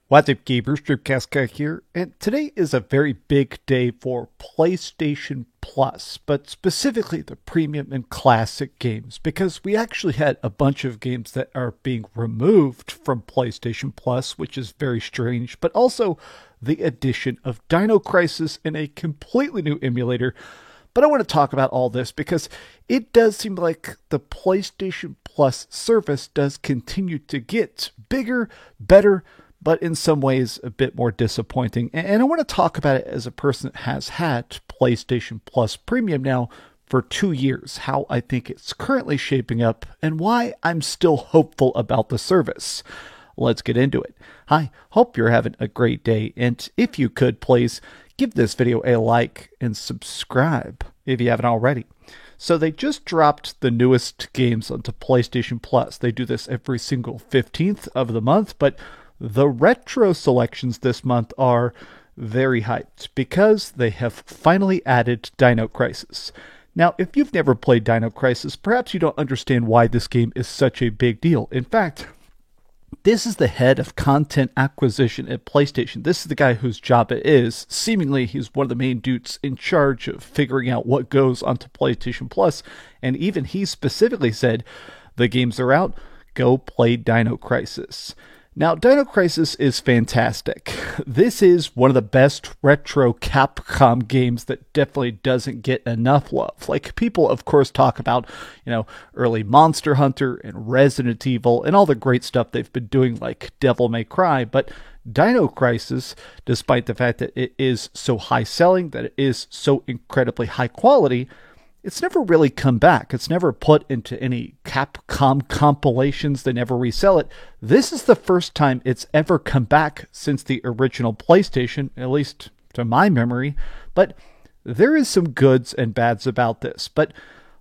What's up, gamers? Dreamcast here, and today is a very big day for PlayStation Plus, but specifically the premium and classic games, because we actually had a bunch of games that are being removed from PlayStation Plus, which is very strange, but also the addition of Dino Crisis in a completely new emulator. But I want to talk about all this because it does seem like the PlayStation Plus service does continue to get bigger, better, but in some ways a bit more disappointing. And I want to talk about it as a person that has had PlayStation Plus Premium now for 2 years, how I think it's currently shaping up, and why I'm still hopeful about the service. Let's get into it. Hi, hope you're having a great day, and if you could, please give this video a like and subscribe if you haven't already. So they just dropped the newest games onto PlayStation Plus. They do this every single 15th of the month, but the retro selections this month are very hyped because they have finally added Dino Crisis. Now, if you've never played Dino Crisis, perhaps you don't understand why this game is such a big deal. In fact, this is the head of content acquisition at PlayStation. This is the guy whose job it is. Seemingly, he's one of the main dudes in charge of figuring out what goes onto PlayStation Plus. And even he specifically said, the games are out, go play Dino Crisis. Now, Dino Crisis is fantastic. This is one of the best retro Capcom games that definitely doesn't get enough love. Like, people, of course, talk about, early Monster Hunter and Resident Evil and all the great stuff they've been doing, like Devil May Cry, but Dino Crisis, despite the fact that it is so high selling, that it is so incredibly high quality, it's never really come back. It's never put into any Capcom compilations. They never resell it. This is the first time it's ever come back since the original PlayStation, at least to my memory. But there is some goods and bads about this. But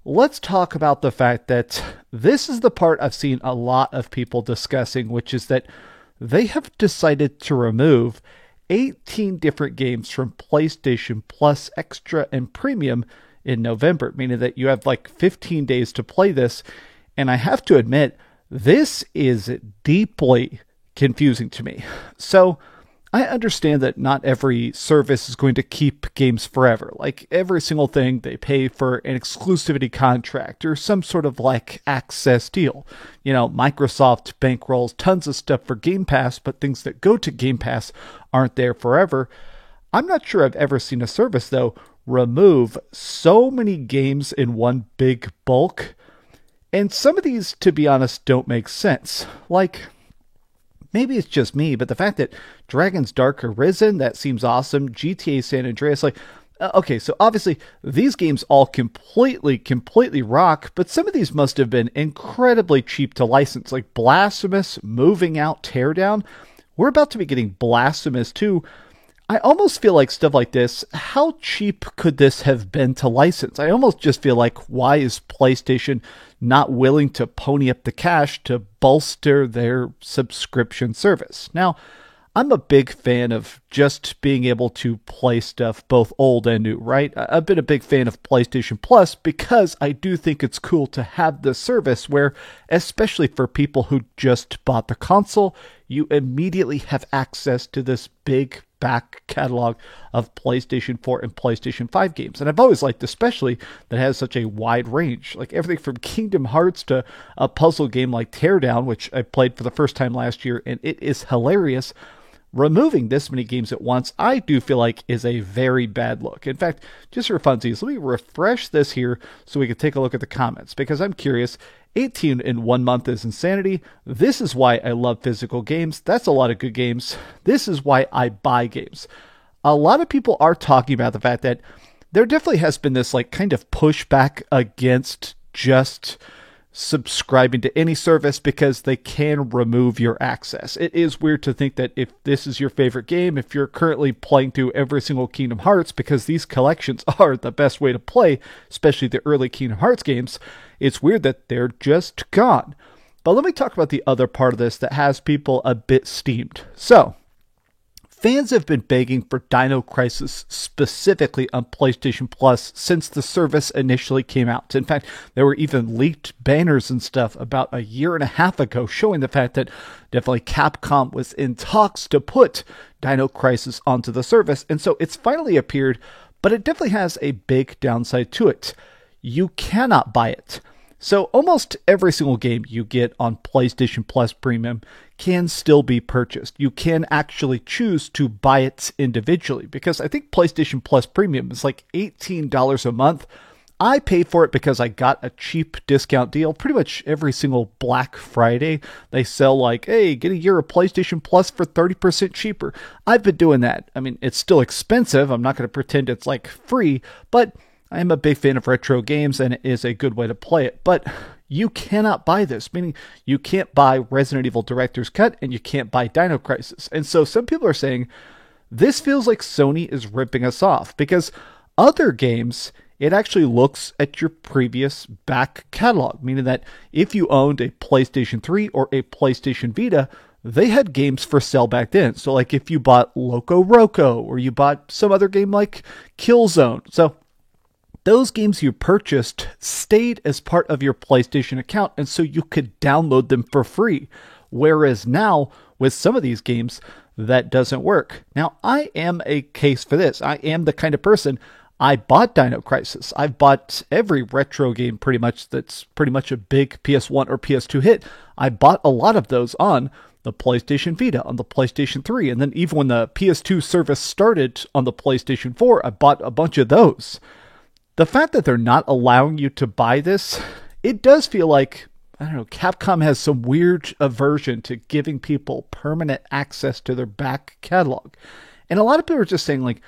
let's talk about the fact that this is the part I've seen a lot of people discussing, which is that they have decided to remove 18 different games from PlayStation Plus Extra and Premium in November, meaning that you have like 15 days to play this. And I have to admit, this is deeply confusing to me. So I understand that not every service is going to keep games forever. Like, every single thing, they pay for an exclusivity contract or some sort of like access deal. Microsoft bankrolls tons of stuff for Game Pass, but things that go to Game Pass aren't there forever. I'm not sure I've ever seen a service, though, remove so many games in one big bulk. And some of these, to be honest, don't make sense. Like, maybe it's just me, but the fact that Dragon's Dark Arisen, that seems awesome. GTA San Andreas, okay, so obviously these games all completely rock, but some of these must have been incredibly cheap to license. Like Blasphemous, Moving Out, Teardown. We're about to be getting Blasphemous 2. I almost feel like stuff like this, how cheap could this have been to license? I almost just feel like, why is PlayStation not willing to pony up the cash to bolster their subscription service? Now, I'm a big fan of just being able to play stuff both old and new, right? I've been a big fan of PlayStation Plus because I do think it's cool to have the service where, especially for people who just bought the console, you immediately have access to this big back catalog of PlayStation 4 and PlayStation 5 games. And I've always liked, especially, that has such a wide range. Like everything from Kingdom Hearts to a puzzle game like Teardown, which I played for the first time last year, and it is hilarious. Removing this many games at once, I do feel like, is a very bad look. In fact, just for funsies, let me refresh this here so we can take a look at the comments, because I'm curious. 18 in 1 month is insanity. This is why I love physical games. That's a lot of good games. This is why I buy games. A lot of people are talking about the fact that there definitely has been this like kind of pushback against just subscribing to any service because they can remove your access. It is weird to think that if this is your favorite game, if you're currently playing through every single Kingdom Hearts, because these collections are the best way to play, especially the early Kingdom Hearts games, it's weird that they're just gone. But let me talk about the other part of this that has people a bit steamed. So, fans have been begging for Dino Crisis specifically on PlayStation Plus since the service initially came out. In fact, there were even leaked banners and stuff about a year and a half ago showing the fact that definitely Capcom was in talks to put Dino Crisis onto the service. And so it's finally appeared, but it definitely has a big downside to it. You cannot buy it. So almost every single game you get on PlayStation Plus Premium can still be purchased. You can actually choose to buy it individually because I think PlayStation Plus Premium is like $18 a month. I pay for it because I got a cheap discount deal. Pretty much every single Black Friday, they sell like, hey, get a year of PlayStation Plus for 30% cheaper. I've been doing that. I mean, it's still expensive. I'm not going to pretend it's like free, but I am a big fan of retro games and it is a good way to play it. But you cannot buy this, meaning you can't buy Resident Evil Director's Cut and you can't buy Dino Crisis. And so some people are saying this feels like Sony is ripping us off because other games, it actually looks at your previous back catalog, meaning that if you owned a PlayStation 3 or a PlayStation Vita, they had games for sale back then. So like if you bought Loco Roco or you bought some other game like Killzone. So those games you purchased stayed as part of your PlayStation account, and so you could download them for free. Whereas now, with some of these games, that doesn't work. Now, I am a case for this. I am the kind of person, I bought Dino Crisis. I've bought every retro game pretty much that's pretty much a big PS1 or PS2 hit. I bought a lot of those on the PlayStation Vita, on the PlayStation 3, and then even when the PS2 service started on the PlayStation 4, I bought a bunch of those. The fact that they're not allowing you to buy this, it does feel like, I don't know, Capcom has some weird aversion to giving people permanent access to their back catalog. And a lot of people are just saying, like,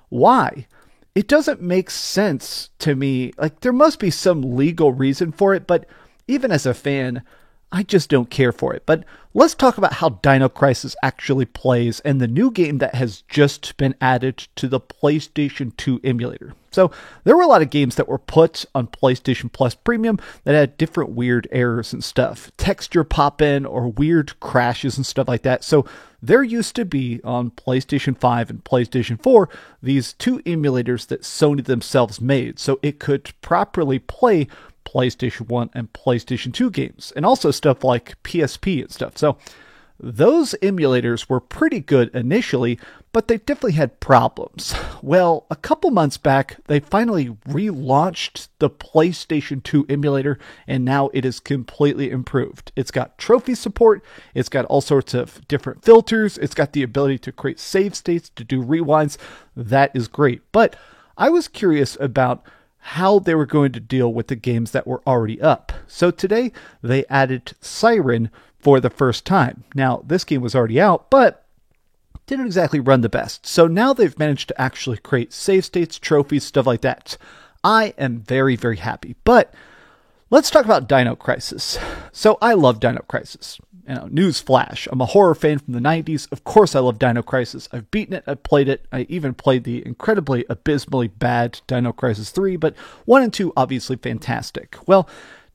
why? It doesn't make sense to me. Like, there must be some legal reason for it, but even as a fan, I just don't care for it. But let's talk about how Dino Crisis actually plays and the new game that has just been added to the PlayStation 2 emulator. So there were a lot of games that were put on PlayStation Plus Premium that had different weird errors and stuff. Texture pop-in or weird crashes and stuff like that. So there used to be on PlayStation 5 and PlayStation 4 these two emulators that Sony themselves made so it could properly play PlayStation 1 and PlayStation 2 games, and also stuff like PSP and stuff. So those emulators were pretty good initially, but they definitely had problems. Well, a couple months back, they finally relaunched the PlayStation 2 emulator, and now it is completely improved. It's got trophy support, it's got all sorts of different filters, it's got the ability to create save states, to do rewinds. That is great. But I was curious about how they were going to deal with the games that were already up. So today they added Siren for the first time. Now, this game was already out, but didn't exactly run the best. So now they've managed to actually create save states, trophies, stuff like that. I am very, very happy. But let's talk about Dino Crisis. So I love Dino Crisis. News flash, I'm a horror fan from the 90s. Of course I love Dino Crisis. I've beaten it, I've played it. I even played the incredibly abysmally bad Dino Crisis 3, but 1 and 2 obviously fantastic. Well,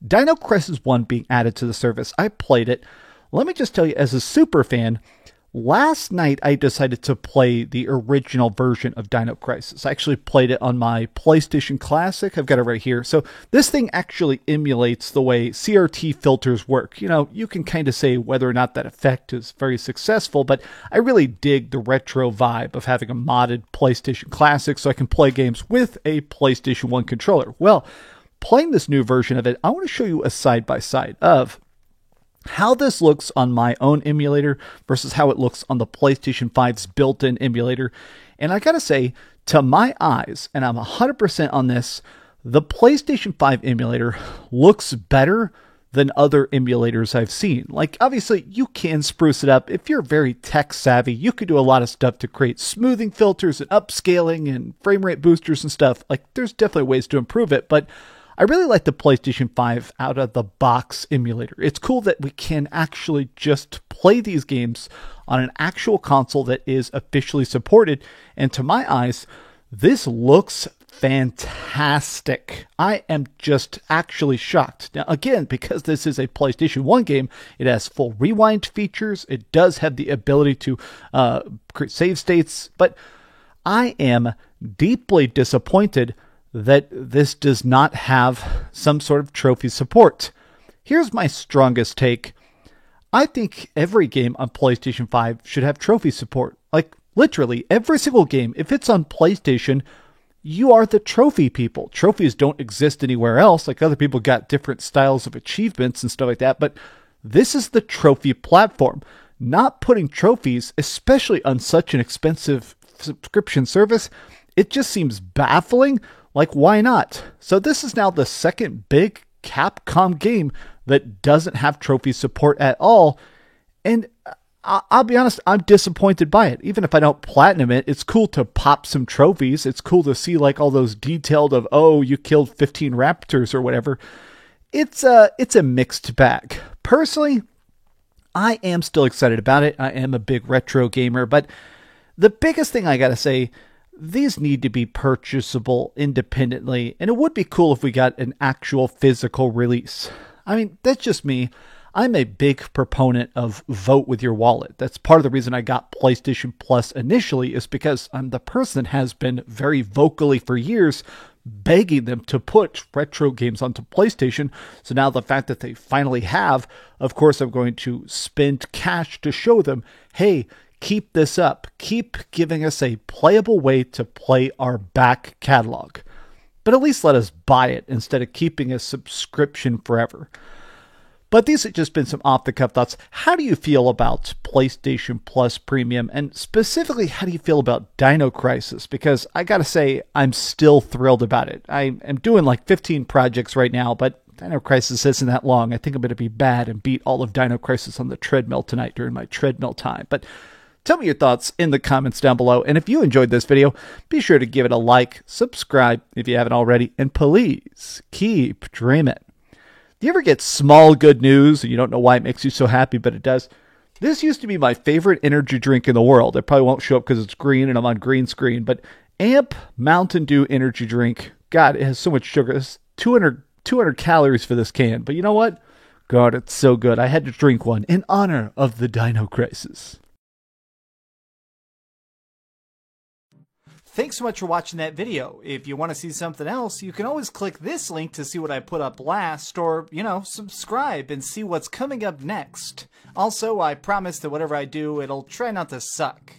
Dino Crisis 1 being added to the service, I played it. Let me just tell you, as a super fan, last night I decided to play the original version of Dino Crisis. I actually played it on my PlayStation Classic. I've got it right here. So this thing actually emulates the way CRT filters work. You can kind of say whether or not that effect is very successful, but I really dig the retro vibe of having a modded PlayStation Classic so I can play games with a PlayStation 1 controller. Well, playing this new version of it, I want to show you a side-by-side of how this looks on my own emulator versus how it looks on the PlayStation 5's built-in emulator. And I gotta say, to my eyes, and I'm 100% on this, the PlayStation 5 emulator looks better than other emulators I've seen. Like, obviously, you can spruce it up. If you're very tech savvy, you could do a lot of stuff to create smoothing filters and upscaling and frame rate boosters and stuff. Like, there's definitely ways to improve it, but I really like the PlayStation 5 out of the box emulator. It's cool that we can actually just play these games on an actual console that is officially supported. And to my eyes, this looks fantastic. I am just actually shocked. Now, again, because this is a PlayStation 1 game, it has full rewind features. It does have the ability to create save states, but I am deeply disappointed that this does not have some sort of trophy support. Here's my strongest take. I think every game on PlayStation 5 should have trophy support. Like, literally, every single game, if it's on PlayStation, you are the trophy people. Trophies don't exist anywhere else. Like, other people got different styles of achievements and stuff like that, but this is the trophy platform. Not putting trophies, especially on such an expensive subscription service, it just seems baffling. Like, why not? So this is now the second big Capcom game that doesn't have trophy support at all. And I'll be honest, I'm disappointed by it. Even if I don't platinum it, it's cool to pop some trophies. It's cool to see like all those detailed of, oh, you killed 15 raptors or whatever. It's a mixed bag. Personally, I am still excited about it. I am a big retro gamer, but the biggest thing I gotta say, these need to be purchasable independently, and it would be cool if we got an actual physical release. I mean, that's just me. I'm a big proponent of vote with your wallet. That's part of the reason I got PlayStation Plus initially, is because I'm the person that has been very vocally for years begging them to put retro games onto PlayStation. So now the fact that they finally have, of course, I'm going to spend cash to show them, hey, keep this up. Keep giving us a playable way to play our back catalog. But at least let us buy it instead of keeping a subscription forever. But these have just been some off-the-cuff thoughts. How do you feel about PlayStation Plus Premium? And specifically, how do you feel about Dino Crisis? Because I gotta say, I'm still thrilled about it. I am doing like 15 projects right now, but Dino Crisis isn't that long. I think I'm going to be bad and beat all of Dino Crisis on the treadmill tonight during my treadmill time. But tell me your thoughts in the comments down below. And if you enjoyed this video, be sure to give it a like, subscribe if you haven't already, and please keep dreaming. Do you ever get small good news and you don't know why it makes you so happy, but it does? This used to be my favorite energy drink in the world. It probably won't show up because it's green and I'm on green screen, but AMP Mountain Dew energy drink. God, it has so much sugar. It's 200 calories for this can. But you know what? God, it's so good. I had to drink one in honor of the Dino Crisis. Thanks so much for watching that video. If you want to see something else, you can always click this link to see what I put up last, or, subscribe and see what's coming up next. Also, I promise that whatever I do, it'll try not to suck.